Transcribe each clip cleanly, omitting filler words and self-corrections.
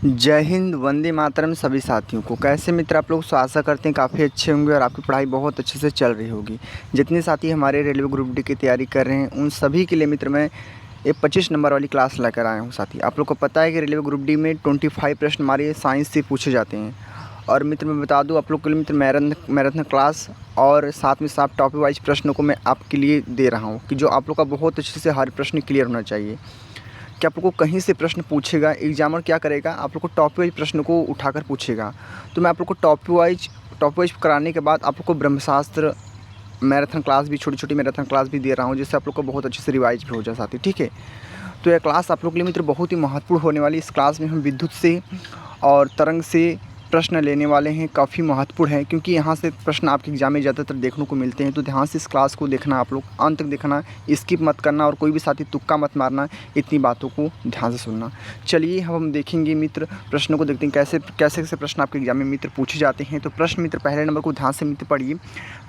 जय हिंद, वंदे मातरम सभी साथियों को। कैसे मित्र आप लोग? आशा करते हैं काफ़ी अच्छे होंगे और आपकी पढ़ाई बहुत अच्छे से चल रही होगी। जितने साथी हमारे रेलवे ग्रुप डी की तैयारी कर रहे हैं उन सभी के लिए मित्र मैं एक 25 नंबर वाली क्लास लेकर आया हूं। साथी आप लोग को पता है कि रेलवे ग्रुप डी में 25 प्रश्न हमारे साइंस से पूछे जाते हैं। और मित्र मैं बता दूँ आप लोग के लिए मित्र मैराथन क्लास और साथ में साथ टॉपिक वाइज प्रश्नों को मैं आपके लिए दे रहा हूँ कि जो आप लोग का बहुत अच्छे से हर प्रश्न क्लियर होना चाहिए। कि आप लोग को कहीं से प्रश्न पूछेगा, एग्जामर क्या करेगा, आप लोग को टॉपिक वाइज प्रश्न को उठाकर पूछेगा। तो मैं आप लोग को टॉपिक वाइज कराने के बाद आप लोग को ब्रह्मशास्त्र मैराथन क्लास भी, छोटी छोटी मैराथन क्लास भी दे रहा हूँ, जिससे आप लोग को बहुत अच्छे से रिवाइज भी हो जाए साथी। ठीक है, तो यह क्लास आप लोग के लिए मित्र बहुत ही महत्वपूर्ण होने वाली। इस क्लास में हम विद्युत से और तरंग से प्रश्न लेने वाले हैं। काफ़ी महत्वपूर्ण है क्योंकि यहाँ से प्रश्न आपके एग्जाम में ज़्यादातर देखने को मिलते हैं। तो ध्यान से इस क्लास को देखना, आप लोग अंत तक देखना, स्किप मत करना और कोई भी साथी तुक्का मत मारना। इतनी बातों को ध्यान से सुनना। चलिए हम देखेंगे मित्र, प्रश्नों को देखते हैं कैसे कैसे प्रश्न आपके एग्जाम में मित्र पूछे जाते हैं। तो प्रश्न मित्र पहले नंबर को ध्यान से मित्र पढ़िए।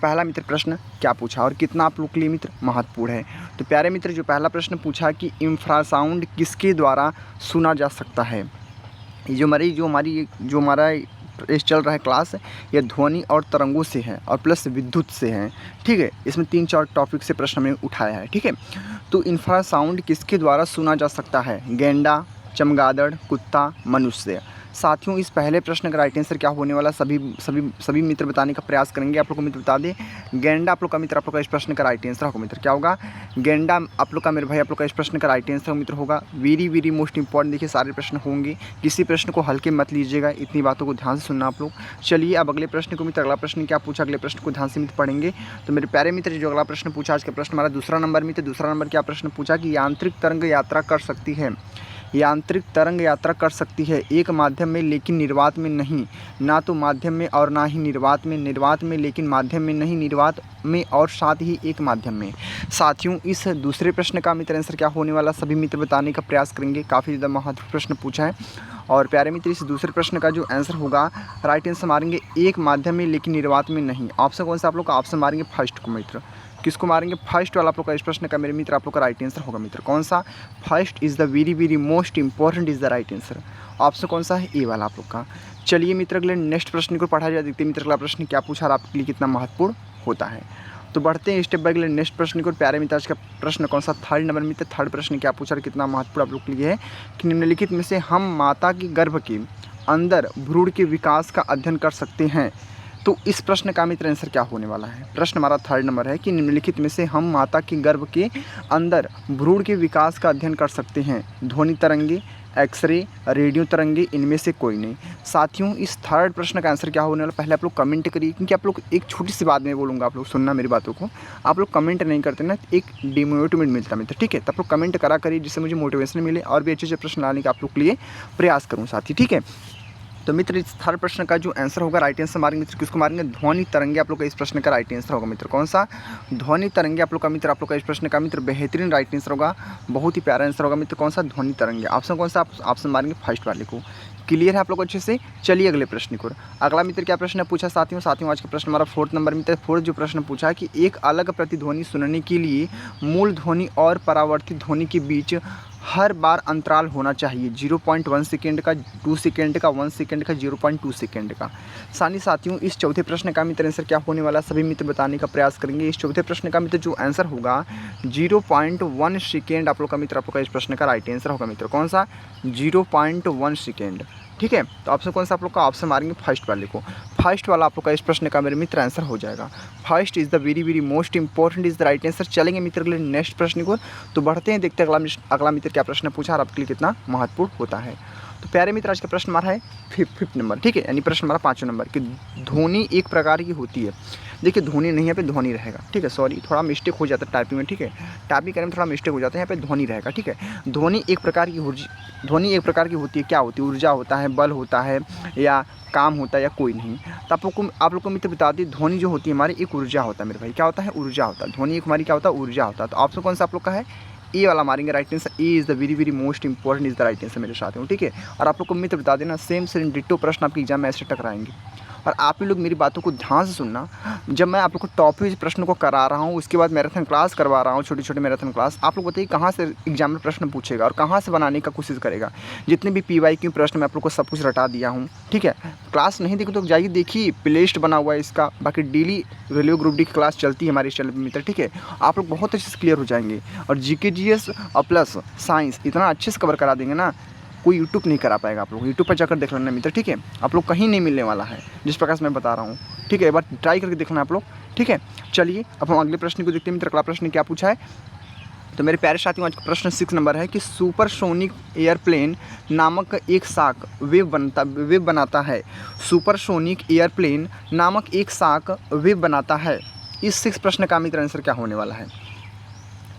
पहला मित्र प्रश्न क्या पूछा और कितना आप लोग के लिए मित्र महत्वपूर्ण है। तो प्यारे मित्र जो पहला प्रश्न पूछा कि इंफ्रासाउंड किसके द्वारा सुना जा सकता है। जो हमारा इस चल रहा है क्लास, ये ध्वनि और तरंगों से है और प्लस विद्युत से है। ठीक है, इसमें 3-4 टॉपिक से प्रश्न हमने उठाया है। ठीक है, तो इंफ्रासाउंड किसके द्वारा सुना जा सकता है। गेंडा, चमगादड़, कुत्ता, मनुष्य। साथियों इस पहले प्रश्न का राइट आंसर क्या होने वाला, सभी मित्र बताने का प्रयास करेंगे। आप लोग को मित्र बता दें, गेंडा आप लोग का मित्र, आप लोग का इस प्रश्न का राइट आंसर होगा मित्र। क्या होगा? गेंडा आप लोग का मेरे भाई, आप लोग का इस प्रश्न का राइट आंसर मित्र होगा। वेरी मोस्ट इंपॉर्टेंट, देखिए सारे प्रश्न होंगे, किसी प्रश्न को हल्के मत लीजिएगा। इतनी बातों को ध्यान से सुनना आप लोग। चलिए अब अगले प्रश्न को मित्र, अगला प्रश्न क्या पूछा, अगले प्रश्न को ध्यान से मित्र पढ़ेंगे। तो मेरे प्यारे मित्र जो अगला प्रश्न पूछा, आज का प्रश्न हमारा दूसरा नंबर मित्र। दूसरा नंबर क्या प्रश्न पूछा कि यांत्रिक तरंग यात्रा कर सकती है। यांत्रिक तरंग यात्रा कर सकती है एक माध्यम में लेकिन निर्वात में नहीं। ना तो माध्यम में और ना ही निर्वात में लेकिन माध्यम में नहीं, निर्वात में और साथ ही एक माध्यम में। साथियों इस दूसरे प्रश्न का मित्र आंसर क्या होने वाला, सभी मित्र बताने का प्रयास करेंगे। काफ़ी ज़्यादा महत्वपूर्ण प्रश्न पूछा है। और प्यारे मित्र इस दूसरे प्रश्न का जो आंसर होगा, राइट आंसर मारेंगे एक माध्यम में लेकिन निर्वात में नहीं। ऑप्शन कौन सा आप लोग का? ऑप्शन मारेंगे फर्स्ट को मित्र। किसको मारेंगे? फर्स्ट वाला आप लोग का इस प्रश्न का मेरे मित्र आप लोग का राइट आंसर होगा मित्र। कौन सा? First is the very most important is the right answer. Option कौन सा है? ए वाला आप लोग का। चलिए मित्र अगले नेक्स्ट प्रश्न को पढ़ा जाए, देखते हैं मित्र अगला प्रश्न क्या पूछा और आपके लिए कितना महत्वपूर्ण होता है। तो बढ़ते हैं स्टेप बाय अगले नेक्स्ट प्रश्न को। प्यारे मित्र आज का प्रश्न कौन सा? थर्ड नंबर मित्र। थर्ड प्रश्न क्या पूछा और कितना महत्वपूर्ण आप लोग के लिए है कि निम्नलिखित में से हम माता की गर्भ के अंदर भ्रूण के विकास का अध्ययन कर सकते हैं। तो इस प्रश्न का मित्र आंसर क्या होने वाला है। प्रश्न हमारा थर्ड नंबर है कि निम्नलिखित में से हम माता की गर्भ के अंदर भ्रूण के विकास का अध्ययन कर सकते हैं। ध्वनि तरंगे, एक्सरे, रेडियो तरंगे, इनमें से कोई नहीं। साथियों इस थर्ड प्रश्न का आंसर क्या होने वाला, पहले आप लोग कमेंट करिए, क्योंकि आप लोग एक छोटी सी बात में बोलूँगा, आप लोग सुनना मेरी बातों को। आप लोग कमेंट नहीं करते ना, एक डिमोटिवेट मिलता मित्र। ठीक है, तब लोग कमेंट करा करिए जिससे मुझे मोटिवेशन मिले और भी अच्छे प्रश्न लाने का आप लोग के लिए प्रयास करूँ साथी। ठीक है, तो मित्र इस थर्ड प्रश्न का जो आंसर होगा, राइट आंसर मारेंगे मित्र। किसको मारेंगे? ध्वनि तरंगे आप लोग का इस प्रश्न का राइट आंसर होगा मित्र। कौन सा? ध्वनि तरंगे आप लोग का मित्र, आप लोग का इस प्रश्न का मित्र बेहतरीन राइट आंसर होगा, बहुत ही प्यारा आंसर होगा मित्र। कौन सा? ध्वनि तरंगे। ऑप्शन कौन सा? आप ऑप्शन मारेंगे फर्स्ट वाले को। क्लियर है आप लोग अच्छे से? चलिए अगले प्रश्न को। अगला मित्र क्या प्रश्न पूछा साथियों आज का प्रश्न हमारा फोर्थ नंबर मित्र। फोर्थ जो प्रश्न पूछा है कि एक अलग प्रतिध्वनि सुनने के लिए मूल ध्वनि और परावर्तित ध्वनि के बीच हर बार अंतराल होना चाहिए। 0.1 सेकेंड का, 2 सेकेंड का, 1 सेकेंड का, 0.2 सेकेंड का। साथियों इस चौथे प्रश्न का मित्र आंसर क्या होने वाला, सभी मित्र बताने का प्रयास करेंगे। इस चौथे प्रश्न का मित्र जो आंसर होगा 0.1 सेकेंड आप लोग का मित्र, आप लोग का इस प्रश्न का राइट आंसर होगा मित्र। कौन सा? 0.1 सेकेंड। ठीक है, तो ऑप्शन कौन सा आप लोग का? ऑप्शन मारेंगे फर्स्ट वाले को। फर्स्ट वाला आप लोग का इस प्रश्न का मेरे मित्र आंसर हो जाएगा। First is the very most important is the right answer. चलेंगे मित्र अगले नेक्स्ट प्रश्न को। तो बढ़ते हैं, देखते हैं अगला मित्र क्या प्रश्न पूछा और आपके लिए कितना महत्वपूर्ण होता है। तो प्यारे मित्र आज का प्रश्न हमारा है फिफ्थ नंबर। ठीक है, यानी प्रश्न हमारा 5वें नंबर कि ध्वनि एक प्रकार की होती है। देखिए ध्वनि नहीं, यहाँ पे ध्वनि रहेगा। ठीक है, सॉरी थोड़ा मिस्टेक हो जाता है टाइपिंग में। ठीक है, टाइपिंग करने में थोड़ा मिस्टेक हो जाता है, यहाँ पे ध्वनि रहेगा। ठीक है, ध्वनि एक प्रकार की होती है। क्या होती है? ऊर्जा होता है, बल होता है, या काम होता है, या कोई नहीं। तो आप लोग को मित्र बता दी, ध्वनि जो होती है हमारी एक ऊर्जा होता है मेरे भाई। क्या होता है? ऊर्जा होता है। ध्वनि एक हमारी क्या होता है? ऊर्जा होता है। तो ऑप्शन कौन सा आप लोग का है? ए वाला मारेंगे right answer. A is the very most important is the right answer मेरे साथ में। ठीक है, और आप लोग को मित्र बता देना, सेम डिट्टो प्रश्न आपके एग्जाम में ऐसे टकराएंगे। और आप ही लोग मेरी बातों को ध्यान से सुनना। जब मैं आप लोग को टॉपिक प्रश्न को करा रहा हूँ, उसके बाद मैराथन क्लास करवा रहा हूँ, छोटी छोटी मैराथन क्लास, आप लोग बताइए कहाँ से एग्जाम में प्रश्न पूछेगा और कहाँ से बनाने का कोशिश करेगा। जितने भी PYQ प्रश्न मैं आप लोग को सब कुछ रटा दिया हूँ, ठीक है। क्लास नहीं देखो तो जाइए देखिए, प्लेलिस्ट बना हुआ है इसका। बाकी डेली रेलवे ग्रुप डी की क्लास चलती है हमारे इस चैनल पर मित्र, ठीक है। आप लोग बहुत अच्छे से क्लियर हो जाएंगे और GK GS और प्लस साइंस इतना अच्छे से कवर करा देंगे ना, कोई यूट्यूब नहीं करा पाएगा। आप लोग यूट्यूब पर जाकर देख लेना मित्र, ठीक है। आप लोग कहीं नहीं मिलने वाला है जिस प्रकार से मैं बता रहा हूँ, ठीक है। एक बार ट्राई करके देखना आप लोग, ठीक है। चलिए अब हम अगले प्रश्न को देखते हैं मित्र। अगला प्रश्न क्या पूछा है, तो मेरे प्यारे साथियों आज का प्रश्न 6 नंबर है कि सुपरसोनिक एयरप्लेन नामक एक शाक वेब बनाता है। सुपरसोनिक एयरप्लेन नामक एक शाक वेब बनाता है। इस 6 प्रश्न का मित्र आंसर क्या होने वाला है।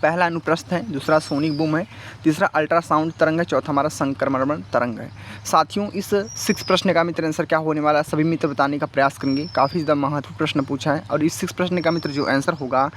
पहला अनुप्रस्थ है, दूसरा सोनिक बूम है, तीसरा अल्ट्रासाउंड तरंग है, चौथा हमारा संक्रमण तरंग है। साथियों इस 6 प्रश्न का मित्र आंसर क्या होने वाला है सभी मित्र बताने का प्रयास करेंगे। काफ़ी ज़्यादा महत्वपूर्ण प्रश्न पूछा है और इस 6 प्रश्न का मित्र जो आंसर होगा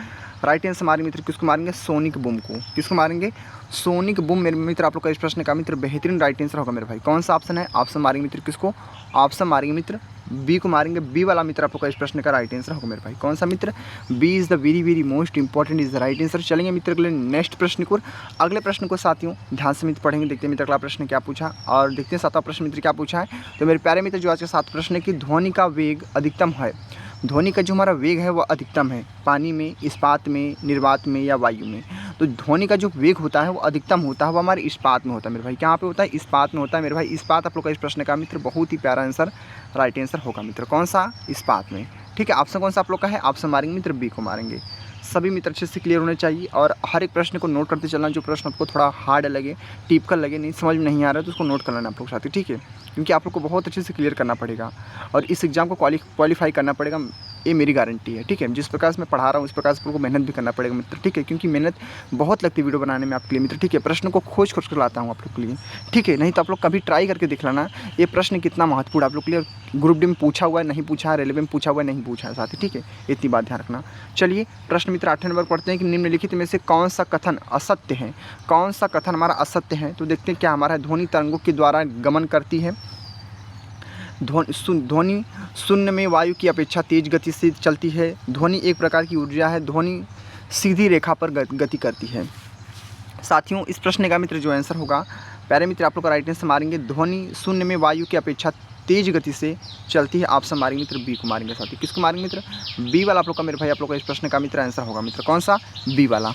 राइट आंसर हमारे मित्र किसको मारेंगे, सोनिक बूम को। किसको मारेंगे, सोनिक बूम। मेरे मित्र आप लोग का इस प्रश्न का मित्र बेहतरीन राइट आंसर होगा मेरे भाई। कौन सा ऑप्शन है, ऑप्शन मारेंगे मित्र किसको, ऑप्शन मारेंगे मित्र बी को मारेंगे। बी वाला मित्र आप लोग का इस प्रश्न का राइट आंसर होगा मेरे भाई। कौन सा मित्र, B is the very most important is the right answer. चलेंगे मित्र अगले नेक्स्ट प्रश्न को। अगले प्रश्न को साथियों ध्यान से मित्र पढ़ेंगे, देखते हैं मित्र अगला प्रश्न क्या पूछा और देखते हैं 7वां प्रश्न मित्र क्या पूछा है। तो मेरे प्यारे मित्र जो आज का 7 प्रश्न है कि ध्वनि का वेग अधिकतम है। ध्वनि का जो हमारा वेग है वह अधिकतम है पानी में, इस्पात में, निर्वात में या वायु में। तो ध्वनि का जो वेग होता है वो अधिकतम होता है, वो हमारे इस्पात में होता है मेरे भाई। कहाँ पे होता है, इस्पात में होता है मेरे भाई। इस्पात आप लोग का इस प्रश्न का मित्र बहुत ही प्यारा आंसर राइट आंसर होगा मित्र। कौन सा, इस्पात में, ठीक है। ऑप्शन कौन सा आप लोग का है, ऑप्शन मारेंगे मित्र बी को मारेंगे। सभी मित्र अच्छे से क्लियर होने चाहिए और हर एक प्रश्न को नोट करते चलना। जो प्रश्न आपको थोड़ा हार्ड लगे, टिपिकल लगे, नहीं समझ में नहीं आ रहा है तो उसको नोट कर लेना आप लोग साथी, ठीक है। क्योंकि आप लोग को बहुत अच्छे से क्लियर करना पड़ेगा और इस एग्ज़ाम को क्वालिफाई करना पड़ेगा, ये मेरी गारंटी है, ठीक है। जिस प्रकार से मैं पढ़ा रहा हूँ उस प्रकार से आप लोग को मेहनत भी करना पड़ेगा मित्र, ठीक है। क्योंकि मेहनत बहुत लगती है वीडियो बनाने में आपके लिए मित्र, ठीक है। प्रश्न को खोज कर लाता हूँ आप लोग के लिए, ठीक है। नहीं तो आप लोग कभी ट्राई करके देख लेना ये प्रश्न कितना महत्वपूर्ण आप लोग के लिए ग्रुप डी में पूछा हुआ है, नहीं पूछा है, रेलवे में पूछा हुआ है, नहीं पूछा है साथी, ठीक है। इतनी बात ध्यान रखना। चलिए प्रश्न मित्र 8वें नंबर पढ़ते हैं कि निम्नलिखित में से कौन सा कथन असत्य है। कौन सा कथन हमारा असत्य है, तो देखते हैं क्या हमारा ध्वनि तरंगों के द्वारा गमन करती है। ध्वनि शून्य में वायु की अपेक्षा तेज गति से चलती है। ध्वनि एक प्रकार की ऊर्जा है। ध्वनि सीधी रेखा पर गति करती है। साथियों इस प्रश्न का मित्र जो आंसर होगा, प्यारे मित्र आप लोग का राइट आंसर मारेंगे ध्वनि शून्य में वायु की अपेक्षा तेज गति से चलती है। ऑप्शन मारेंगे मित्र बी को मारेंगे साथी। किसको मारेंगे मित्र, बी वाला आप लोग का मेरे भाई आप लोग का इस प्रश्न का मित्र आंसर होगा मित्र। कौन सा, बी वाला।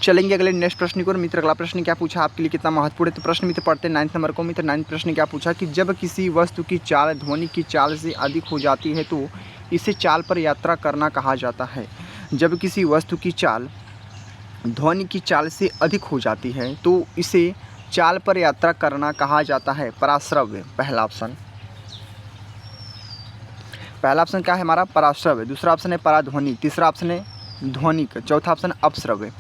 चलेंगे अगले नेक्स्ट प्रश्न को। मित्र अगला प्रश्न क्या पूछा आपके लिए कितना महत्वपूर्ण है, तो प्रश्न मित्र पढ़ते हैं 9 नंबर को मित्र। 9 प्रश्न क्या पूछा कि जब किसी वस्तु की चाल ध्वनि की चाल से अधिक हो जाती है तो इसे चाल पर यात्रा करना कहा जाता है। जब किसी वस्तु की चाल ध्वनि की चाल से अधिक हो जाती है तो इसे चाल पर यात्रा करना कहा जाता है। पराश्रव्य पहला ऑप्शन। पहला ऑप्शन क्या है हमारा, पराश्रव्य। दूसरा ऑप्शन है पराध्वनि। तीसरा ऑप्शन है ध्वनिक। चौथा ऑप्शन अपश्रव्य।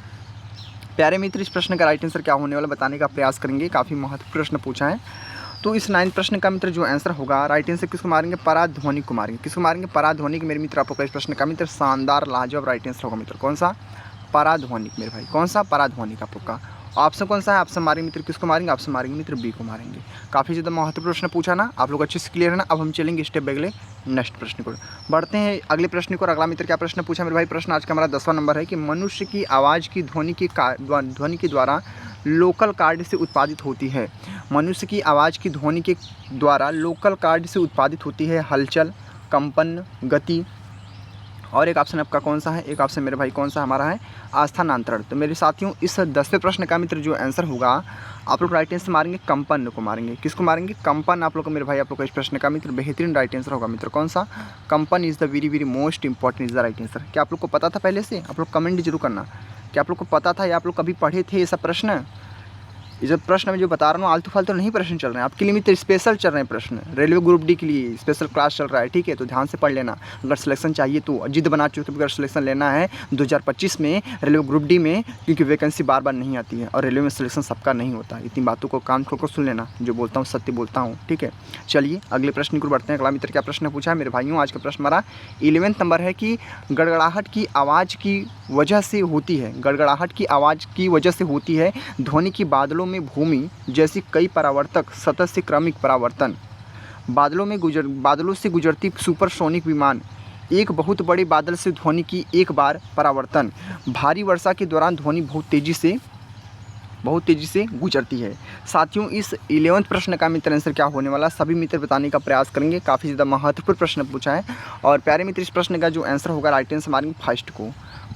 प्यारे मित्र इस प्रश्न का राइट आंसर क्या होने वाला बताने का प्रयास करेंगे। काफ़ी महत्वपूर्ण प्रश्न पूछा है। तो इस 9 प्रश्न का मित्र जो आंसर होगा राइट आंसर किसको मारेंगे, पराध्वनिक को मारेंगे। किसको मारेंगे, पराध्वनिक। मेरे मित्र आपको इस प्रश्न का मित्र शानदार लाजवाब राइट आंसर होगा मित्र। कौन सा, पराध्वनिक मेरे भाई। कौन सा, पराध्वनिक आप लोग का। ऑप्शन कौन सा है, ऑप्शन मारेंगे मित्र किसको मारेंगे, ऑप्शन मारेंगे मित्र बी को मारेंगे। काफ़ी ज़्यादा महत्वपूर्ण प्रश्न पूछा ना, आप लोग अच्छे से क्लियर है ना। अब हम चलेंगे स्टेप बाय अगले नेक्स्ट प्रश्न को बढ़ते हैं अगले प्रश्न को। अगला मित्र क्या प्रश्न पूछा मेरे भाई, प्रश्न आज का हमारा 10वां नंबर है कि मनुष्य की आवाज़ की ध्वनि के द्वारा लोकल कार्ड से उत्पादित होती है। मनुष्य की आवाज़ की ध्वनि के द्वारा लोकल कार्ड से उत्पादित होती है हलचल, कंपन, गति और एक ऑप्शन आपका कौन सा है, एक ऑप्शन मेरे भाई कौन सा हमारा है, आस्थानांतरण। तो मेरे साथियों इस 10वें प्रश्न का मित्र जो आंसर होगा आप लोग राइट आंसर मारेंगे कंपन को मारेंगे। किसको मारेंगे, कंपन। आप लोग को मेरे भाई आप लोग का इस प्रश्न का मित्र बेहतरीन राइट आंसर होगा मित्र। कौन सा, कंपन is the very most important is the right answer. क्या आप लोग को पता था पहले से, आप लोग कमेंट जरूर करना। क्या आप लोग को पता था या आप लोग कभी पढ़े थे ये सब प्रश्न। ये जो प्रश्न मैं जो बता रहा हूँ आलतू फालतू नहीं प्रश्न चल रहे हैं आपके लिए मित्र, स्पेशल चल रहे हैं प्रश्न। रेलवे ग्रुप डी के लिए स्पेशल क्लास चल रहा है, ठीक है। तो ध्यान से पढ़ लेना। अगर सिलेक्शन चाहिए तो जिद बना चुके अगर सिलेक्शन लेना है 2025 में रेलवे ग्रुप डी में, क्योंकि वैकेंसी बार बार नहीं आती है और रेलवे में सिलेक्शन सबका नहीं होता। इतनी बातों को कान खोल कर सुन लेना, जो बोलता हूँ सत्य बोलता हूँ, ठीक है। चलिए अगले प्रश्न को बढ़ते हैं। अगला मित्र क्या प्रश्न पूछा है मेरे भाइयों, आज का प्रश्न हमारा 11वें नंबर है कि गड़गड़ाहट की आवाज़ की वजह से होती है, गड़गड़ाहट की आवाज़ की वजह से होती है ध्वनि की बादलों में भूमि जैसी कई परावर्तक सतह से क्रमिक परावर्तन। बादलों से गुजरती सुपरसोनिक विमान, एक बहुत बड़े बादल से ध्वनि की एक बार परावर्तन, भारी वर्षा के दौरान ध्वनि बहुत तेज़ी से गुजरती है। साथियों, इस 11वें प्रश्न का मित्र आंसर क्या होने वाला, सभी मित्र बताने का प्रयास करेंगे। काफ़ी ज़्यादा महत्वपूर्ण प्रश्न पूछा है और प्यारे मित्र, इस प्रश्न का जो आंसर होगा राइट आंसर मारेंगे फर्स्ट को।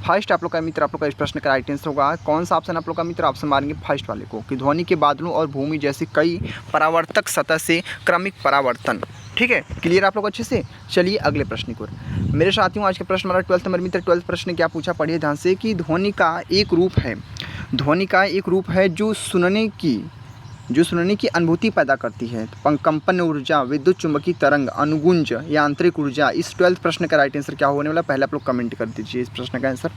फर्स्ट आप लोग का मित्र, आप लोग का इस प्रश्न का राइट आंसर होगा कौन सा ऑप्शन आप लोग का मित्र, ऑप्शन मारेंगे फर्स्ट वाले को कि ध्वनि के बादलों और भूमि जैसे कई परावर्तक सतह से क्रमिक परावर्तन। ठीक है, क्लियर आप लोग अच्छे से। चलिए अगले प्रश्न की ओर मेरे साथियों। आज के प्रश्न हमारा 12th नंबर मित्र 12th प्रश्न क्या पूछा, पढ़िए ध्यान से कि ध्वनि का एक रूप है जो सुनने की अनुभूति पैदा करती है। कंपन ऊर्जा, विद्युत चुंबकीय तरंग, अनुगुंज, यांत्रिक ऊर्जा। इस 12th प्रश्न का राइट आंसर क्या होने वाला, पहले आप लोग कमेंट कर दीजिए इस प्रश्न का आंसर।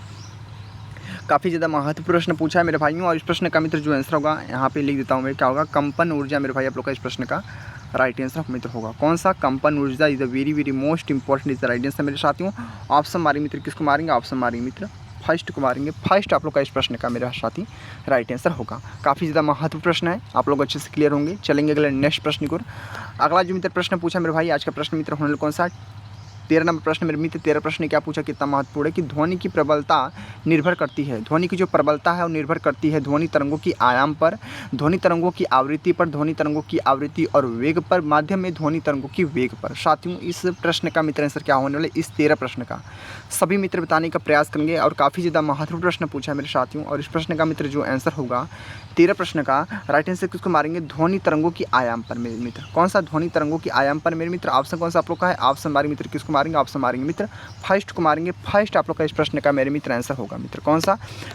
काफ़ी ज़्यादा महत्वपूर्ण प्रश्न पूछा है मेरे भाइयों और इस प्रश्न का मित्र जो आंसर होगा यहाँ पे लिख देता हूँ मैं, क्या होगा, कंपन ऊर्जा मेरे भाई आप लोग का इस प्रश्न का राइट आंसर मित्र होगा। कौन सा, कंपन ऊर्जा is the very most important is the right answer मेरे साथियों। ऑप्शन मारेंगे मित्र, किसको मारेंगे, ऑप्शन मारेंगे मित्र फर्स्ट को मारेंगे। फर्स्ट आप लोग का इस प्रश्न का मेरा साथी राइट आंसर होगा। काफ़ी ज़्यादा महत्वपूर्ण प्रश्न है, आप लोग अच्छे से क्लियर होंगे। चलेंगे अगले नेक्स्ट प्रश्न की ओर। अगला जो मित्र प्रश्न पूछा मेरे भाई, आज का प्रश्न मित्र होने कौन सा, 13 नंबर प्रश्न मेरे मित्र। 13 प्रश्न क्या पूछा, कितना महत्वपूर्ण है कि ध्वनि की प्रबलता निर्भर करती है, ध्वनि की जो प्रबलता है वो निर्भर करती है ध्वनि तरंगों की आयाम पर, ध्वनि तरंगों की आवृत्ति पर, ध्वनि तरंगों की आवृत्ति और वेग पर, माध्यम में ध्वनि तरंगों की वेग पर। साथियों, इस प्रश्न का मित्र आंसर क्या होने वाला, इस 13 प्रश्न का सभी मित्र बताने का प्रयास करेंगे और काफ़ी ज़्यादा महत्वपूर्ण प्रश्न पूछा है मेरे साथियों और इस प्रश्न का मित्र जो आंसर होगा 13 प्रश्न का राइट आंसर किसको मारेंगे, ध्वनि तरंगों की आयाम पर मेरे मित्र। कौन सा, ध्वनि तरंगों की आयाम पर मेरे मित्र। ऑप्शन कौन सा आप लोग का है, ऑप्शन मारेंगे मित्र, किसको मारेंगे, ऑप्शन मारेंगे मित्र फर्स्ट को मारेंगे। फर्स्ट आप लोग का इस प्रश्न का मेरे मित्र आंसर होगा मित्र। कौन सा,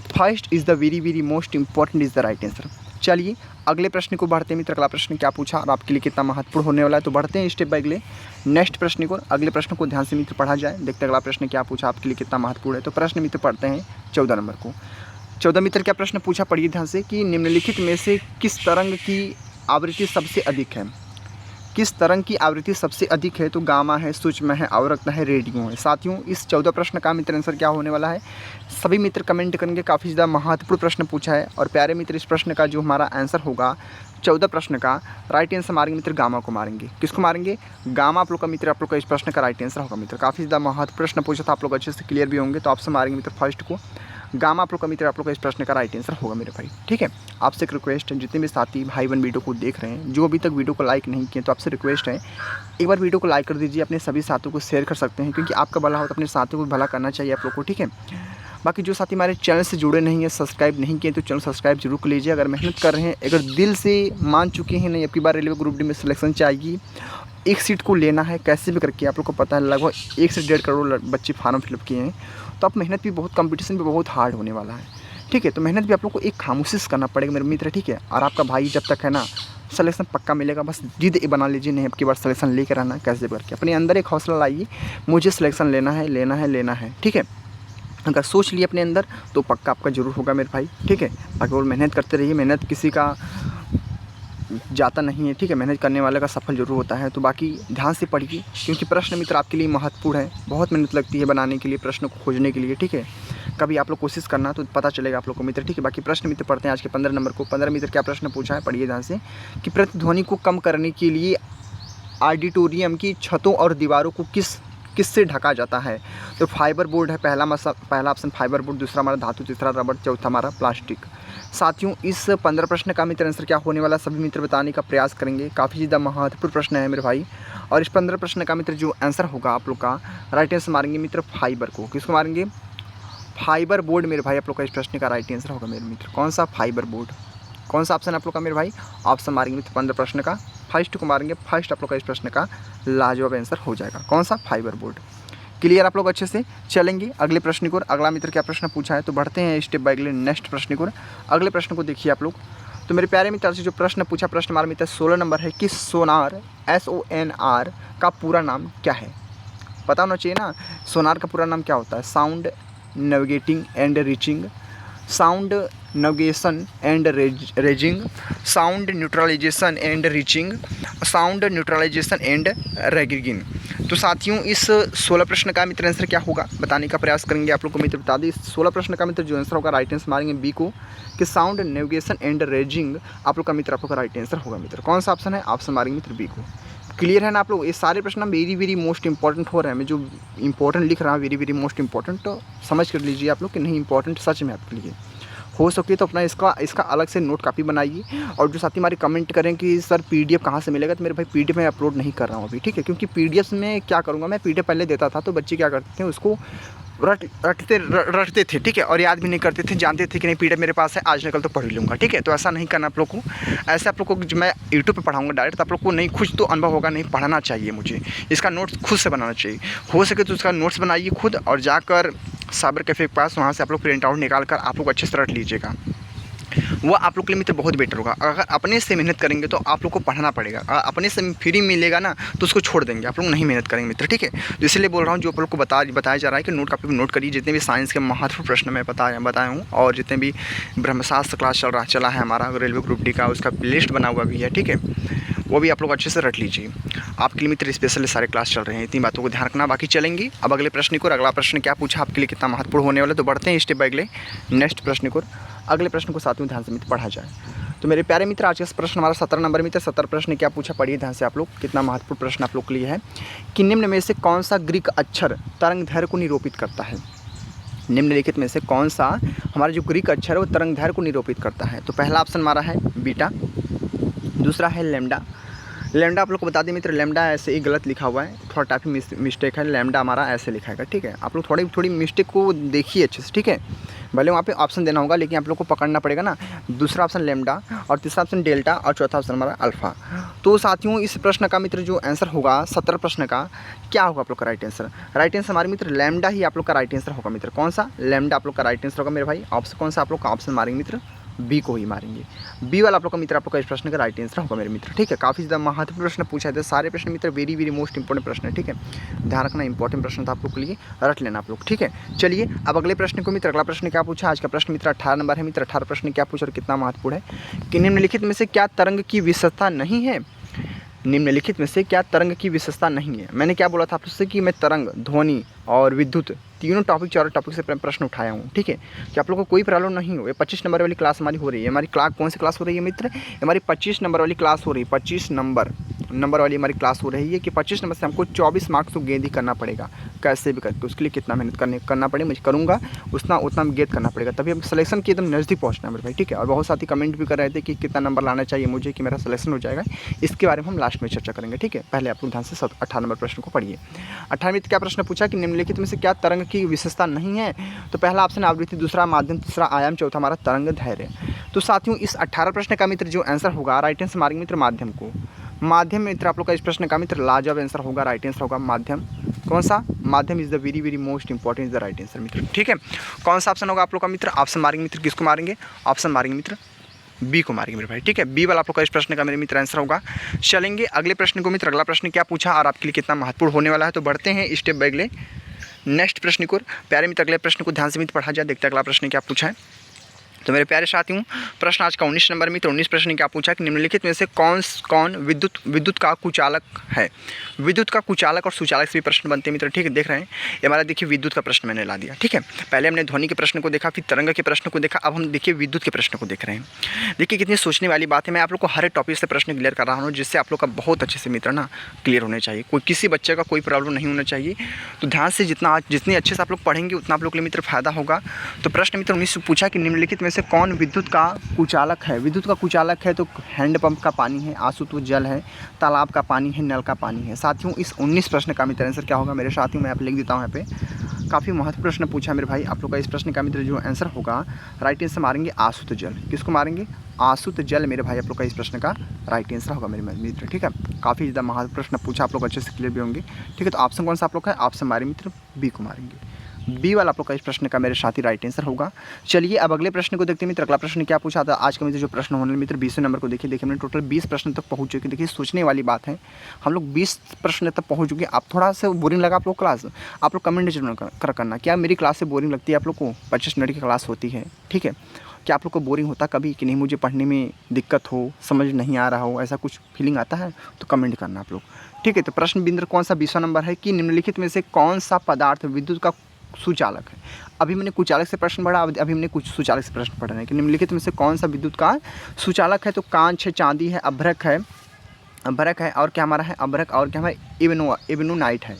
first is the very most important is the right answer. चलिए अगले प्रश्न को बढ़ते हैं मित्र। अगला प्रश्न क्या पूछा और आपके लिए कितना महत्वपूर्ण होने वाला है, तो बढ़ते हैं स्टेप बाय अगले नेक्स्ट प्रश्न को। अगले प्रश्न को ध्यान से मित्र पढ़ा जाए, देखते हैं अगला प्रश्न क्या पूछा, आपके लिए कितना महत्वपूर्ण है। तो प्रश्न मित्र पढ़ते हैं 14 नंबर को। 14 मित्र क्या प्रश्न पूछा, पढ़िए ध्यान से कि निम्नलिखित में से किस तरंग की आवृत्ति सबसे अधिक है, किस तरंग की आवृत्ति सबसे अधिक है, तो गामा है, सूक्ष्म है, अवरक्त है, रेडियो है। साथियों, इस 14 प्रश्न का मित्र आंसर क्या होने वाला है, सभी मित्र कमेंट करेंगे। काफ़ी ज़्यादा महत्वपूर्ण प्रश्न पूछा है और प्यारे मित्र इस प्रश्न का जो हमारा आंसर होगा 14 प्रश्न का राइट आंसर मारेंगे मित्र, गामा को मारेंगे। किसको मारेंगे, गामा आप लोग का मित्र, आप लोग का इस प्रश्न का राइट आंसर होगा मित्र। काफ़ी ज़्यादा महत्वपूर्ण प्रश्न पूछा था, आप लोग अच्छे से क्लियर भी होंगे, तो ऑप्शन मारेंगे मित्र फर्स्ट को, गामा आप लोग का मित्र, आप लोग का इस प्रश्न का राइट आंसर होगा मेरे भाई। ठीक है, आपसे एक रिक्वेस्ट है, जितने भी साथी भाई बहन वीडियो को देख रहे हैं, जो अभी तक वीडियो को लाइक नहीं किए, तो आपसे रिक्वेस्ट है एक बार वीडियो को लाइक कर दीजिए, अपने सभी साथियों को शेयर कर सकते हैं, क्योंकि आपका भला हो तो अपने साथियों को भला करना चाहिए आप लोग को। ठीक है, बाकी जो साथी हमारे चैनल से जुड़े नहीं हैं, सब्सक्राइब नहीं किए, तो चैनल सब्सक्राइब जरूर कर लीजिए। अगर मेहनत कर रहे हैं, अगर दिल से मान चुके हैं नहीं, अब की बार रेलवे ग्रुप डी में सिलेक्शन चाहिए, एक सीट को लेना है कैसे भी करके, आप लोग को पता है लगभग 1 से 1.5 करोड़ बच्चे फार्म फिलअप किए हैं, तो आप मेहनत भी बहुत, कंपटीशन भी बहुत हार्ड होने वाला है। ठीक है, तो मेहनत भी आप लोग को एक खामोशी से करना पड़ेगा मेरे मित्र। ठीक है, और आपका भाई जब तक है ना, सिलेक्शन पक्का मिलेगा, बस जिद बना लीजिए, नहीं अब की बार सिलेक्शन लेकर आना कैसे करके, अपने अंदर एक हौसला लाइए, मुझे सिलेक्शन लेना है, लेना है, लेना है। ठीक है, अगर सोच लिए अपने अंदर तो पक्का आपका जरूर होगा मेरे भाई। ठीक है, बाकी और मेहनत करते रहिए, मेहनत किसी का जाता नहीं है। ठीक है, मेहनत करने वाले का सफल जरूर होता है। तो बाकी ध्यान से पढ़िए, क्योंकि प्रश्न मित्र आपके लिए महत्वपूर्ण है, बहुत मेहनत लगती है बनाने के लिए, प्रश्न को खोजने के लिए। ठीक है, कभी आप लोग कोशिश करना तो पता चलेगा आप लोग को मित्र। ठीक है, बाकी प्रश्न मित्र पढ़ते हैं आज के 15 नंबर को। 15 मित्र क्या प्रश्न पूछा है, पढ़िए ध्यान से कि प्रतिध्वनि को कम करने के लिए ऑडिटोरियम की छतों और दीवारों को किससे ढका जाता है, तो फाइबर बोर्ड है पहला ऑप्शन फाइबर बोर्ड, दूसरा हमारा धातु, तीसरा रबड़, चौथा हमारा प्लास्टिक। साथियों, इस 15 प्रश्न का मित्र आंसर क्या होने वाला, सभी मित्र बताने का प्रयास करेंगे। काफ़ी ज़्यादा महत्वपूर्ण प्रश्न है मेरे भाई और इस 15 प्रश्न का मित्र जो आंसर होगा आप लोग का राइट आंसर मारेंगे मित्र फाइबर को। किसको मारेंगे, फाइबर बोर्ड मेरे भाई आप लोग का इस प्रश्न का राइट आंसर होगा मेरे मित्र। कौन सा, फाइबर बोर्ड। कौन सा ऑप्शन आप लोग का मेरे भाई, ऑप्शन मारेंगे मित्र 15 प्रश्न का फर्स्ट को मारेंगे। फर्स्ट आप लोग का इस प्रश्न का लाजवाब आंसर हो जाएगा। कौन सा, फाइबर बोर्ड। क्लियर आप लोग अच्छे से। चलेंगे अगले प्रश्न को। अगला मित्र क्या प्रश्न पूछा है, तो बढ़ते हैं स्टेप बाय अगले नेक्स्ट प्रश्न को। अगले प्रश्न को देखिए आप लोग। तो मेरे प्यारे मित्र से जो प्रश्न पूछा, प्रश्न हमारा मित्र 16 नंबर है कि सोनार SONAR का पूरा नाम क्या है। पता होना चाहिए ना, सोनार का पूरा नाम क्या होता है, sound navigating and reaching, sound navigation and ranging, sound neutralization and reaching, sound neutralization and ranging. तो साथियों, इस 16 प्रश्न का मित्र आंसर क्या होगा बताने का प्रयास करेंगे आप लोग को मित्र। बता दें, इस 16 प्रश्न का मित्र जो आंसर होगा राइट आंसर मारेंगे बी को कि साउंड नेविगेशन एंड रेजिंग आप लोग का मित्र, आप लोग का राइट आंसर होगा मित्र। कौन सा ऑप्शन है, ऑप्शन मारेंगे मित्र बी को। क्लियर है ना आप लोग? ये सारे प्रश्न वेरी वेरी मोस्ट इंपॉर्टेंट हो रहे हैं। मैं जो इंपॉर्टेंट लिख रहा हूँ वेरी वेरी मोस्ट इंपॉर्टेंट, तो समझ कर लीजिए आप लोग कि नहीं इंपॉर्टेंट सच में आपके लिए। हो सके तो अपना इसका अलग से नोट कॉपी बनाइए। और जो साथी हमारे कमेंट करें कि सर पीडीएफ कहाँ से मिलेगा, तो मेरे भाई पीडीएफ मैं अपलोड नहीं कर रहा हूँ अभी, ठीक है? क्योंकि पीडीएफ में क्या करूँगा, मैं पीडीएफ पहले देता था तो बच्चे क्या करते थे, उसको रटते थे, ठीक है? और याद भी नहीं करते थे, जानते थे कि नहीं पीडीएफ मेरे पास है, आज निकल तो पढ़ लूँगा, ठीक है? तो ऐसा नहीं करना आप लोग को। ऐसे आप लोग को जो मैं यूट्यूब पे पढ़ाऊँगा डायरेक्ट, तो आप लोग को नहीं कुछ तो अनुभव होगा, नहीं पढ़ना चाहिए मुझे, इसका नोट्स खुद से बनाना चाहिए। हो सके तो उसका नोट्स बनाइए खुद, और जाकर साइबर कैफ़े के पास वहाँ से आप लोग प्रिंट आउट निकाल कर आप लोग अच्छे से रट लीजिएगा। वो आप लोग के लिए मित्र बहुत बेटर होगा। अगर अपने से मेहनत करेंगे तो आप लोग को पढ़ना पड़ेगा, अगर अपने से फ्री मिलेगा ना तो उसको छोड़ देंगे, आप लोग नहीं मेहनत करेंगे मित्र, ठीक है? तो इसलिए बोल रहा हूँ, जो आप लोग को बताया जा रहा है कि नोट कॉपी पर नोट करिए। जितने भी साइंस के महत्वपूर्ण प्रश्न मैं बताया हूँ, और जितने भी ब्रह्मशास्त्र क्लास चला है हमारा रेलवे ग्रुप डी का, उसका लिस्ट बना हुआ भी है, ठीक है? वो भी आप लोग अच्छे से रट लीजिए। आपके लिए मित्र स्पेशली सारे क्लास चल रहे हैं, इतनी बातों को ध्यान रखना। बाकी चलेंगी अब अगले प्रश्न को। अगला प्रश्न क्या पूछा आपके लिए कितना महत्वपूर्ण होने वाला, तो बढ़ते हैं स्टेप बाय अगले नेक्स्ट प्रश्न को। अगले प्रश्न को साथ में ध्यान से मित्र पढ़ा जाए। तो मेरे प्यारे मित्र, आज का प्रश्न हमारा 17 नंबर मित्र। 17 प्रश्न क्या पूछा, पढ़िए ध्यान से आप लोग, कितना महत्वपूर्ण प्रश्न आप लोग के लिए है कि निम्न में से कौन सा ग्रीक अक्षर तरंग दैर्घ्य को निरूपित करता है? निम्नलिखित में से कौन सा हमारा जो ग्रीक अक्षर है वो तरंग दैर्घ्य को निरूपित करता है? तो पहला ऑप्शन हमारा है बीटा, दूसरा है लैम्डा। लैम्डा आप लोग को बता दें मित्र, लैम्डा ऐसे ही गलत लिखा हुआ है, थोड़ा टाइपिंग मिस्टेक है, लैम्डा हमारा ऐसे लिखा है, ठीक है? आप लोग थोड़ी मिस्टेक को देखिए अच्छे से, ठीक है? भले वहाँ पे ऑप्शन देना होगा लेकिन आप लोग को पकड़ना पड़ेगा ना। दूसरा ऑप्शन लैम्डा, और तीसरा ऑप्शन डेल्टा, और चौथा ऑप्शन हमारा अल्फ़ा। तो साथियों, इस प्रश्न का मित्र जो आंसर होगा 17 प्रश्न का, क्या होगा आप लोग का राइट आंसर? राइट आंसर हमारे मित्र लैम्डा ही आप लोग का राइट आंसर होगा मित्र। कौन सा? लैम्डा आप लोग का राइट आंसर होगा मेरे भाई। ऑप्शन कौन सा आप लोग का ऑप्शन मारेंगे मित्र? बी को ही मारेंगे। बी वाला आप लोग का मित्र आप लोग का इस प्रश्न का राइट आंसर होगा मेरे मित्र, ठीक है? काफ़ी ज़्यादा महत्वपूर्ण प्रश्न पूछा है, सारे प्रश्न मित्र वेरी वेरी मोस्ट इंपॉर्टेंट प्रश्न है, ठीक है? ध्यान रखना, इंपॉर्टेंट प्रश्न था आप लोग के लिए, रट लेना आप लोग, ठीक है? चलिए अब अगले प्रश्न को मित्र। अगला प्रश्न क्या पूछा? आज का प्रश्न मित्र 18 नंबर है मित्र। 18 प्रश्न क्या पूछा और कितना महत्वपूर्ण है कि निम्नलिखित में से क्या तरंग की विशेषता नहीं है? निम्नलिखित में से क्या तरंग की विशेषता नहीं है? मैंने क्या बोला था आप लोग से कि मैं तरंग, ध्वनि और विद्युत तीनों चारों टॉपिक से प्रश्न उठाया हूँ, ठीक है? कि आप लोग को कोई प्रॉब्लम नहीं हो। ये 25 नंबर वाली क्लास हमारी हो रही है। हमारी क्लास कौन सी क्लास हो रही है मित्र? हमारी 25 नंबर वाली क्लास हो रही है। 25 नंबर वाली हमारी क्लास हो रही है कि 25 नंबर से हमको 24 मार्क्स को गेंद ही करना पड़ेगा, कैसे भी करके। उसके लिए कितना मेहनत करना पड़ेगा, मैं करूँगा उतना गेंद करना पड़ेगा, तभी हम सिलेक्शन के एकदम नज़दीक पहुँचना है मेरे भाई, ठीक है? और बहुत साथी कमेंट भी कर रहे थे कि कितना नंबर लाना चाहिए मुझे कि मेरा सिलेक्शन हो जाएगा। इसके बारे में हम लास्ट में चर्चा करेंगे, ठीक है? पहले आप लोग ध्यान से 18 नंबर प्रश्न को पढ़िए। 18 में क्या प्रश्न पूछा कि निम्नलिखित में से क्या तरंग की विशेषता नहीं है? तो पहला ऑप्शन आवृत्ति, दूसरा माध्यम, तीसरा आयाम, चौथा हमारा तरंग दैर्घ्य। तो साथियों, इस 18 प्रश्न का मित्र जो आंसर होगा राइट आंसर मारेंगे मित्र माध्यम को। माध्यम मित्र आप लोग का इस प्रश्न का मित्र लाजवाब आंसर होगा, राइट आंसर होगा माध्यम। कौन सा? माध्यम is the very very most important, is the right answer मित्र, ठीक है? कौन सा ऑप्शन होगा आप लोग का मित्र? ऑप्शन मारेंगे मित्र, किसको मारेंगे? ऑप्शन मारेंगे मित्र बी को मारेंगे मेरे भाई, ठीक है? बी वाला आप लोग का इस प्रश्न का मेरे मित्र आंसर होगा। चलेंगे अगले प्रश्न को मित्र। अगला प्रश्न क्या पूछा और आपके लिए कितना महत्वपूर्ण होने वाला है, तो बढ़ते हैं स्टेप बाय अगले नेक्स्ट प्रश्न को। प्यारे मित्र, अगले प्रश्न को ध्यान से मित्र पढ़ा जाए, देखते हैं अगला प्रश्न क्या पूछा है। तो मेरे प्यारे साथियों, प्रश्न आज का 19 नंबर में। तो 19 प्रश्न क्या पूछा कि निम्नलिखित में से कौन विद्युत का कुचालक है? विद्युत का कुचालक और सुचालक से भी प्रश्न बनते हैं मित्र, ठीक है? देख रहे हैं ये हमारा, देखिए विद्युत का प्रश्न मैंने ला दिया, ठीक है? पहले हमने ध्वनि के प्रश्न को देखा, फिर तरंग के प्रश्न को देखा, अब हम देखिए विद्युत के प्रश्न को देख रहे हैं। देखिए कितनी सोचने वाली बात है। मैं आप लोग को हर एक टॉपिक से प्रश्न क्लियर कर रहा हूँ, जिससे आप लोग का बहुत अच्छे से मित्र ना क्लियर होने चाहिए, किसी बच्चे का कोई प्रॉब्लम नहीं होना चाहिए। तो ध्यान से जितनी अच्छे से आप लोग पढ़ेंगे उतना आप लोग के लिए मित्र फायदा होगा। तो प्रश्न मित्र 19 पूछा कि निम्नलिखित में से कौन विद्युत का कुचालक है? विद्युत का कुचालक है तो हैंडपंप का पानी है, आंसू तो जल है, तालाब का पानी है, नल का पानी है। साथियों, इस 19 प्रश्न का मित्र आंसर क्या होगा मेरे साथियों? मैं आप लिख देता हूँ यहाँ पे। काफ़ी महत्वपूर्ण प्रश्न पूछा है मेरे भाई आप लोग का। इस प्रश्न का मित्र जो आंसर होगा राइट आंसर मारेंगे आंसू जल। किसको मारेंगे? आंसू जल मेरे भाई आप लोग का इस प्रश्न का राइट आंसर होगा मेरे मित्र, ठीक है? काफ़ी ज़्यादा महत्वपूर्ण प्रश्न पूछा, आप लोग अच्छे से क्लियर भी होंगे, ठीक है? तो ऑप्शन कौन सा आप लोग का है? ऑप्शन हमारे मित्र बी को मारेंगे। बी वाला आप लोग का इस प्रश्न का मेरे साथी राइट आंसर होगा। चलिए अब अगले प्रश्न को देखते हैं मित्र। अगला प्रश्न क्या पूछा था आज का मित्र जो प्रश्न होने मित्र 20वें नंबर को देखिए हमने टोटल 20 प्रश्न तक पहुंच चुके। देखिए सोचने वाली बात है, हम लोग 20 प्रश्न तक पहुंच चुके। आप थोड़ा सा बोरिंग लगा आप लोग क्लास, आप लोग कमेंट जरूर करना क्या मेरी क्लास से बोरिंग लगती है आप लोग को? 25 मिनट की क्लास होती है, ठीक है? क्या आप लोग को बोरिंग होता कभी कि नहीं मुझे पढ़ने में दिक्कत हो, समझ नहीं आ रहा हो, ऐसा कुछ फीलिंग आता है तो कमेंट करना आप लोग, ठीक है? तो प्रश्न बिंदु कौन सा 20वां नंबर है कि निम्नलिखित में से कौन सा पदार्थ विद्युत का सुचालक है? अभी मैंने कुचालक से प्रश्न पढ़ा, अभी हमने कुछ सुचालक से प्रश्न पढ़ा है कि निम्नलिखित में से कौन सा विद्युत का सुचालक है? तो कांच है, चांदी है, अभ्रक है, अभ्रक है और क्या हमारा है अभ्रक, और क्या हमारा इबनुनाइट है।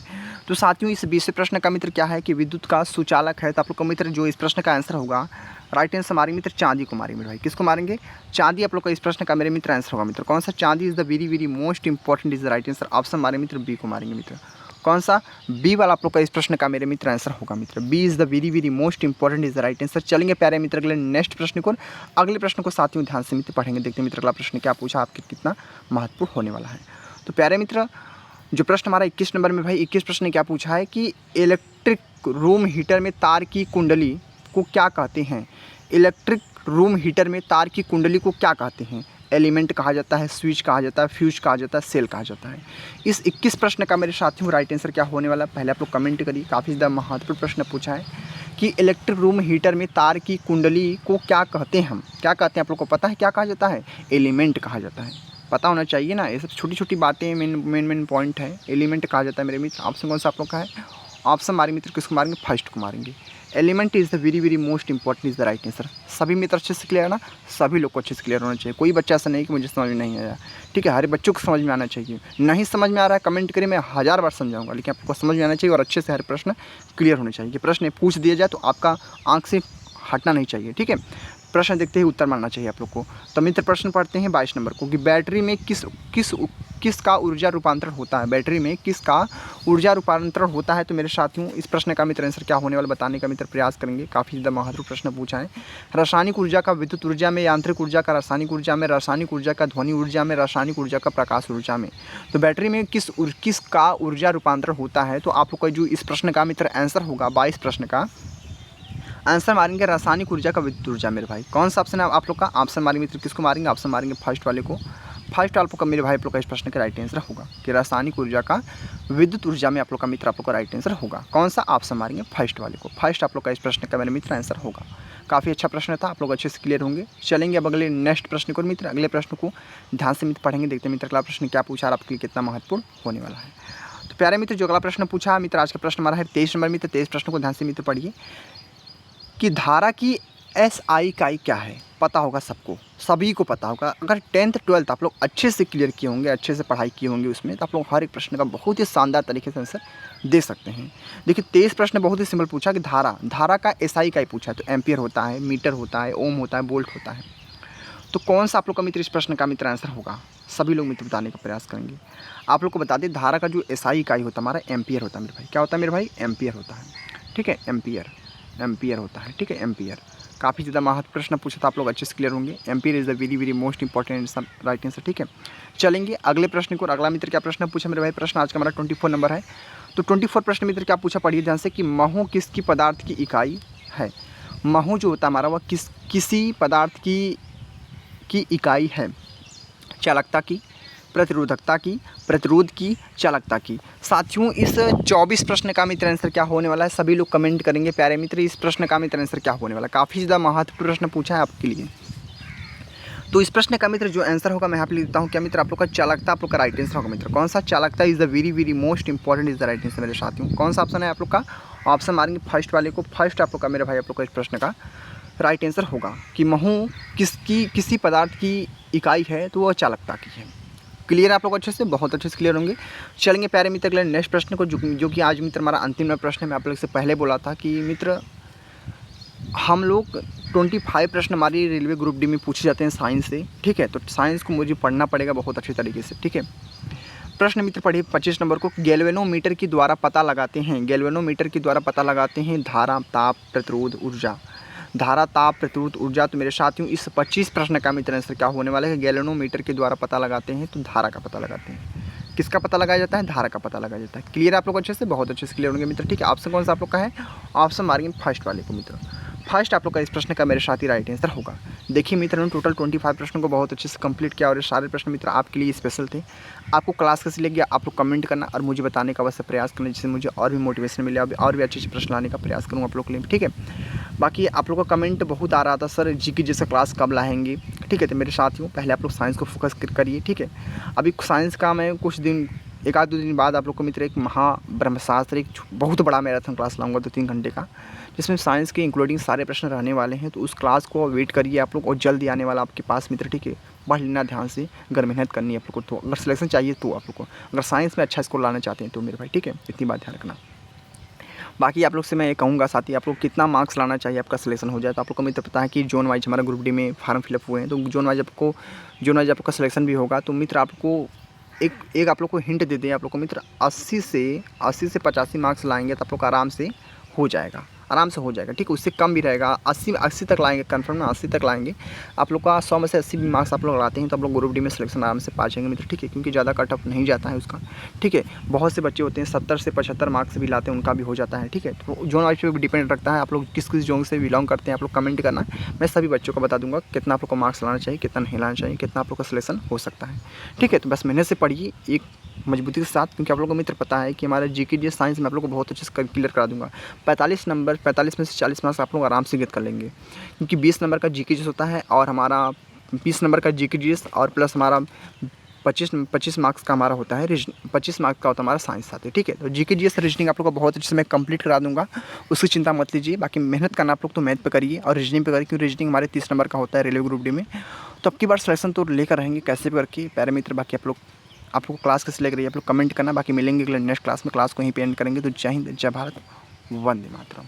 तो साथियों इस 20वें प्रश्न का मित्र क्या है कि विद्युत का सुचालक है। तो आप लोग का मित्र जो इस प्रश्न का आंसर होगा राइट आंसर मारेंगे मित्र चांदी को मारेंगे मेरे भाई। किसको मारेंगे? चांदी। आप लोग का इस प्रश्न का मेरे मित्र आंसर होगा मित्र कौन सा? चांदी is the very very most important is the right answer. Option मारेंगे मित्र बी को मारेंगे मित्र। कौन सा? बी वाला आप लोग का इस प्रश्न का मेरे मित्र आंसर होगा मित्र। B is the very very most important is the right answer. चलेंगे प्यारे मित्र अगले नेक्स्ट प्रश्न को। अगले प्रश्न को साथियों ध्यान से मित्र पढ़ेंगे। देखते हैं मित्र अगला प्रश्न क्या पूछा, आपके कितना महत्वपूर्ण होने वाला है। तो प्यारे मित्र जो प्रश्न हमारा 21 नंबर में भाई 21 प्रश्न ने क्या पूछा है कि इलेक्ट्रिक रूम हीटर में तार की कुंडली को क्या कहते हैं? इलेक्ट्रिक रूम हीटर में तार की कुंडली को क्या कहते हैं? एलिमेंट कहा जाता है, स्विच कहा जाता है, फ्यूज कहा जाता है, सेल कहा जाता है। इस 21 प्रश्न का मेरे साथियों राइट आंसर क्या होने वाला है पहले आप लोग कमेंट करिए। काफ़ी ज़्यादा महत्वपूर्ण प्रश्न पूछा है कि इलेक्ट्रिक रूम हीटर में तार की कुंडली को क्या कहते हैं? हम क्या कहते हैं आप लोग को पता है क्या कहा जाता है? एलिमेंट कहा जाता है। पता होना चाहिए ना, ये सब छोटी छोटी बातें मेन पॉइंट है। एलिमेंट कहा जाता है मेरे मित्र। ऑप्शन कौन सा आप लोग का है? ऑप्शन मारेंगे मित्र किसको मारेंगे? फर्स्ट को मारेंगे। Element is the very very most important is the right answer. सभी मित्र अच्छे से क्लियर है ना? सभी लोग को अच्छे से क्लियर होना चाहिए। कोई बच्चा ऐसा नहीं कि मुझे समझ में नहीं आया, ठीक है? हर बच्चों को समझ में आना चाहिए। नहीं समझ में आ रहा है कमेंट करिए, मैं 1000 बार समझाऊंगा, लेकिन आपको समझ में आना चाहिए और अच्छे से हर प्रश्न क्लियर होने चाहिए। कि प्रश्न पूछ दिया जाए तो आपका आँख से हटना नहीं चाहिए, ठीक है? प्रश्न देखते ही उत्तर मानना चाहिए आप लोग को। तो मित्र प्रश्न पढ़ते हैं 22 नंबर को कि बैटरी में किसका ऊर्जा रूपांतरण होता है? बैटरी में किसका ऊर्जा रूपांतरण होता है? तो मेरे साथियों इस प्रश्न का मित्र आंसर क्या होने वाला बताने का मित्र प्रयास करेंगे। काफ़ी ज़्यादा महत्वपूर्ण प्रश्न पूछा है। रासायनिक ऊर्जा का विद्युत ऊर्जा में, यांत्रिक ऊर्जा का रासायनिक ऊर्जा में, रासायनिक ऊर्जा का ध्वनि ऊर्जा में, रासायनिक ऊर्जा का प्रकाश ऊर्जा में। तो बैटरी में किसका ऊर्जा रूपांतरण होता है? तो आप लोग का जो इस प्रश्न का मित्र आंसर होगा 22 प्रश्न का आंसर मारेंगे रासायनिक ऊर्जा का विद्युत ऊर्जा मेरे भाई। कौन सा ऑप्शन है आप लोग का? ऑप्शन मारेंगे मित्र किसको मारेंगे? ऑप्शन मारेंगे फर्स्ट वाले को। फर्स्ट आप लोग का मेरे भाई आप लोग का इस प्रश्न का राइट आंसर होगा कि रासायनिक ऊर्जा का विद्युत ऊर्जा में आप लोग का मित्र आप लोग का राइट आंसर होगा। कौन सा? ऑप्शन मारेंगे फर्स्ट वाले को। फर्स्ट आप लोग का इस प्रश्न का मेरे मित्र आंसर होगा। काफ़ी अच्छा प्रश्न था, आप लोग अच्छे से क्लियर होंगे। चलेंगे अब अगले नेक्स्ट प्रश्न को मित्र। अगले प्रश्न को ध्यान से मित्र पढ़ेंगे। देखते हैं मित्र अगला प्रश्न क्या पूछा और आपके लिए कितना महत्वपूर्ण होने वाला है। तो प्यारे मित्र जो अगला प्रश्न पूछा मित्र, आज का प्रश्न हमारा है 23 नंबर मित्र। 23 प्रश्न को ध्यान से मित्र पढ़िए कि धारा की SI इकाई क्या है? पता होगा सबको, सभी को पता होगा। अगर 10th 12th आप लोग अच्छे से क्लियर किए होंगे, अच्छे से पढ़ाई किए होंगे उसमें, तो आप लोग हर एक प्रश्न का बहुत ही शानदार तरीके से आंसर दे सकते हैं। देखिए 23 प्रश्न बहुत ही सिंपल पूछा कि धारा का SI इकाई पूछा है। तो एम्पियर होता है, मीटर होता है, ओम होता है, वोल्ट होता है। तो कौन सा आप लोग का मित्र इस प्रश्न का मित्र आंसर होगा? सभी लोग मित्र बताने का प्रयास करेंगे। आप लोग को बता दें धारा का जो SI इकाई होता है हमारा एम्पियर होता है मेरे भाई। क्या होता है मेरे भाई? एम्पियर होता है, ठीक है? एम्पियर होता है, ठीक है? एम्पियर। काफ़ी ज़्यादा महत्वपूर्ण प्रश्न पूछा था, आप लोग अच्छे से क्लियर होंगे। Ampere is the very very most important right answer, ठीक है? चलेंगे अगले प्रश्न को। अगला मित्र क्या प्रश्न पूछा मेरे भाई? प्रश्न आज का हमारा 24 नंबर है। तो 24 प्रश्न मित्र क्या पूछा पढ़िए ध्यान से कि महू किसकी पदार्थ की इकाई है? महू जो होता है हमारा वह किसी पदार्थ की इकाई है। चालकता की, प्रतिरोधकता की, प्रतिरोध की, चालकता की। साथियों इस 24 प्रश्न का मित्र आंसर क्या होने वाला है? सभी लोग कमेंट करेंगे प्यारे मित्र इस प्रश्न का मित्र आंसर क्या होने वाला है। काफ़ी ज़्यादा महत्वपूर्ण प्रश्न पूछा है आपके लिए। तो इस प्रश्न का मित्र जो आंसर होगा मैं यहाँ पे लिख देता हूँ। क्या मित्र? आप लोग का चालकता आप लोग का राइट आंसर होगा मित्र। कौन सा? चालकता is the very very most important is the right answer मेरे साथियों। कौन सा ऑप्शन है आप लोग का? ऑप्शन मारेंगे फर्स्ट वाले को। फर्स्ट आप लोग का मेरे भाई आप लोग का इस प्रश्न का राइट आंसर होगा कि महू किसी पदार्थ की इकाई है तो वह चालकता की है। क्लियर आप लोग अच्छे से, बहुत अच्छे से क्लियर होंगे। चलेंगे प्यारे मित्र अगले नेक्स्ट प्रश्न को जो कि आज मित्र हमारा अंतिम प्रश्न है। मैं आप लोग से पहले बोला था कि मित्र हम लोग 25 प्रश्न हमारी रेलवे ग्रुप डी में पूछे जाते हैं साइंस से, ठीक है? तो साइंस को मुझे पढ़ना पड़ेगा बहुत अच्छे तरीके से, ठीक है? प्रश्न मित्र पढ़िए 25 नंबर को। गैल्वेनोमीटर के द्वारा पता लगाते हैं, गैल्वेनोमीटर के द्वारा पता लगाते हैं धारा, ताप, प्रतिरोध, ऊर्जा। धारा, ताप, प्रतिरोध, ऊर्जा। तो मेरे साथियों इस 25 प्रश्न का मित्र आंसर क्या होने वाला है? गैल्वेनोमीटर के द्वारा पता लगाते हैं तो धारा का पता लगाते हैं। किसका पता लगाया जाता है? धारा का पता लगाया जाता है। क्लियर आप लोग अच्छे से, बहुत अच्छे से क्लियर होंगे मित्र, ठीक है? ऑप्शन कौन सा आप लोग का है? ऑप्शन मारेंगे फर्स्ट वाले को मित्र। फर्स्ट आप लोग का इस प्रश्न का मेरे साथ ही राइट आंसर होगा। देखिए मित्र टोटल 25 प्रश्नों को बहुत अच्छे से कंप्लीट किया और ये सारे प्रश्न मित्र आपके लिए स्पेशल थे। आपको क्लास कैसे लग गया आप लोग कमेंट करना और मुझे बताने का अवश्य प्रयास करना, जिससे मुझे और भी मोटिवेशन मिले और भी अच्छे अच्छे प्रश्न लाने का प्रयास करूँ आप लोग के लिए, ठीक है? बाकी आप लोग का कमेंट बहुत आ रहा था सर जीके जैसा क्लास कब लाएंगे, ठीक है? तो मेरे साथियों पहले आप लोग साइंस को फोकस करिए, ठीक है? अभी साइंस का मैं कुछ दिन 1-2 दिन बाद आप लोग को मित्र एक महाब्रह्मशास्त्र एक बहुत बड़ा मैराथन क्लास लाऊंगा 2-3 घंटे का, जिसमें साइंस के इंक्लूडिंग सारे प्रश्न रहने वाले हैं। तो उस क्लास को वेट करिए आप लोग और जल्दी आने वाला आपके पास मित्र, ठीक है? पढ़ लेना ध्यान से, अगर मेहनत करनी है आप लोग को तो, अगर सिलेक्शन चाहिए तो आप लोग को, अगर साइंस में अच्छा स्कोर लाना चाहते हैं तो मेरे भाई, ठीक है, इतनी बात ध्यान रखना। बाकी आप लोग से मैं ये कहूँगा साथी, आप लोग कितना मार्क्स लाना चाहिए आपका सिलेक्शन हो जाए। तो आप लोग को मित्र पता है कि जोन वाइज हमारा ग्रुप डी में फॉर्म फिलअप हुए हैं, तो जोन वाइज आपका सिलेक्शन भी होगा। तो मित्र आपको एक आप लोग को हिंट दे दें, आप लोग को मित्र 80 से 85 मार्क्स लाएंगे तो आप लोग का आराम से हो जाएगा, आराम से हो जाएगा, ठीक है। उससे कम भी रहेगा, 80 तक लाएंगे, कंफर्म ना 80 तक लाएंगे आप लोग का। 100 में से 80 भी मार्क्स आप लोग लाते हैं तो आप लोग ग्रुप डी में सिलेक्शन आराम से पा जाएंगे मित्र, ठीक है, क्योंकि ज़्यादा कट ऑफ नहीं जाता है उसका, ठीक है। बहुत से बच्चे होते हैं 70 से 75 मार्क्स भी लाते हैं, उनका भी हो जाता है, ठीक है। तो जोन वाइज पे भी डिपेंड रखता है, आप लोग किस जोन से बिलोंग करते हैं आप लोग कमेंट करना, मैं सभी बच्चों को बता दूंगा कितना आप लोग को मार्क्स लाना चाहिए, कितना नहीं लाना चाहिए, कितना आप लोग का सिलेक्शन हो सकता है, ठीक है। तो बस मेहनत से पढ़िए एक मजबूती के साथ, क्योंकि आप लोगों को मित्र पता है कि हमारा जीके जी साइंस में आप लोग को बहुत अच्छे से क्लियर करा दूंगा। 45 में से 40 मार्क्स आप लोग आराम से गेट कर लेंगे, क्योंकि 20 नंबर का जीके जी होता है और हमारा 20 नंबर का जीके जी और प्लस हमारा 25 मार्क्स का हमारा होता है 25 मार्क्स का होता है हमारा साइंस साथ ही, ठीक है। तो जीके जी रीजनिंग आप लोग को बहुत अच्छे से मैं कंप्लीट करा दूंगा, उसकी चिंता मत लीजिए। बाकी मेहनत करना आप लोग तो मैथ पे करिए और रीजनिंग पे करिए, क्योंकि रीजनिंग हमारे 30 नंबर का होता है रेलवे ग्रुप डी में। तो अब की बार सिलेक्शन तो लेकर रहेंगे कैसे भी करके प्यारे मित्र। बाकी आप लोग को क्लास कैसे लग रही है आप लोग कमेंट करना। बाकी मिलेंगे अगले नेक्स्ट क्लास में, क्लास को यहीं पे एंड करेंगे। तो जय हिंद, जय भारत, वंदे मातरम।